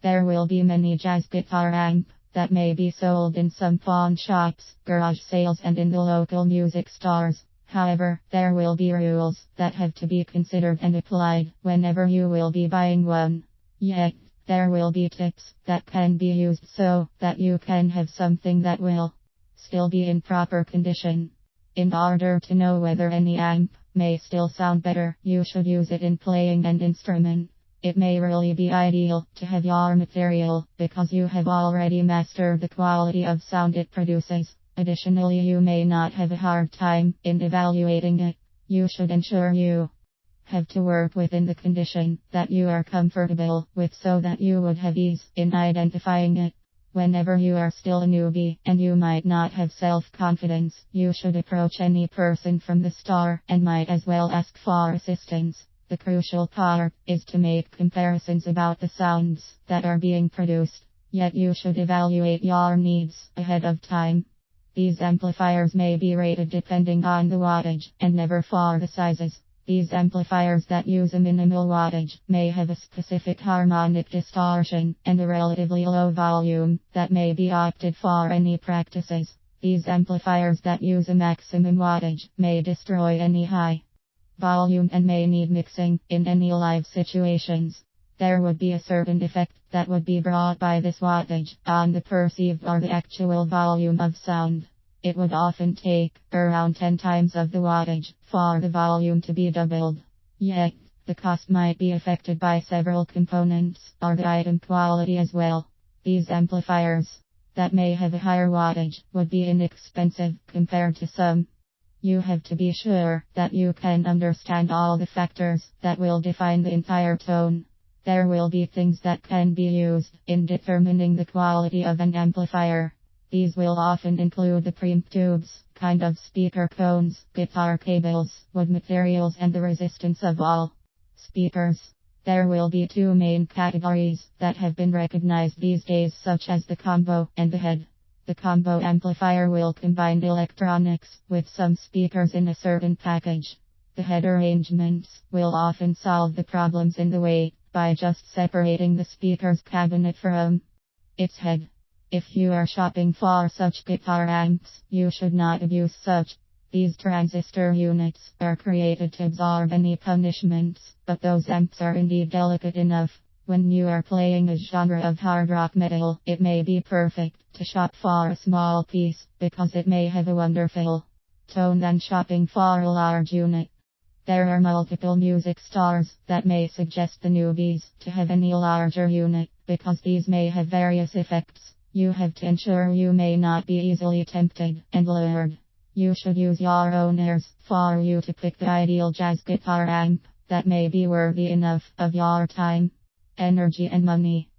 There will be many jazz guitar amp that may be sold in some pawn shops, garage sales and in the local music stores. However, there will be rules that have to be considered and applied whenever you will be buying one. Yet, there will be tips that can be used so that you can have something that will still be in proper condition. In order to know whether any amp may still sound better, you should use it in playing an instrument. It may really be ideal to have your material because you have already mastered the quality of sound it produces. Additionally, you may not have a hard time in evaluating it. You should ensure you have to work within the condition that you are comfortable with so that you would have ease in identifying it. Whenever you are still a newbie and you might not have self-confidence, you should approach any person from the store and might as well ask for assistance. The crucial part is to make comparisons about the sounds that are being produced, yet you should evaluate your needs ahead of time. These amplifiers may be rated depending on the wattage and never for the sizes. These amplifiers that use a minimal wattage may have a specific harmonic distortion and a relatively low volume that may be opted for any practices. These amplifiers that use a maximum wattage may destroy any high volume and may need mixing in any live situations. There would be a certain effect that would be brought by this wattage on the perceived or the actual volume of sound. It would often take around 10 times of the wattage for the volume to be doubled. Yet, the cost might be affected by several components or the item quality as well. These amplifiers that may have a higher wattage would be inexpensive compared to some. You have to be sure that you can understand all the factors that will define the entire tone. There will be things that can be used in determining the quality of an amplifier. These will often include the preamp tubes, kind of speaker cones, guitar cables, wood materials and the resistance of all speakers. There will be two main categories that have been recognized these days, such as the combo and the head. The combo amplifier will combine electronics with some speakers in a certain package. The head arrangements will often solve the problems in the way by just separating the speaker's cabinet from its head. If you are shopping for such guitar amps, you should not abuse such. These transistor units are created to absorb any punishments, but those amps are indeed delicate enough. When you are playing a genre of hard rock metal, it may be perfect to shop for a small piece, because it may have a wonderful tone than shopping for a large unit. There are multiple music stores that may suggest the newbies to have any larger unit, because these may have various effects. You have to ensure you may not be easily tempted and lured. You should use your own ears for you to pick the ideal jazz guitar amp that may be worthy enough of your time, energy and money.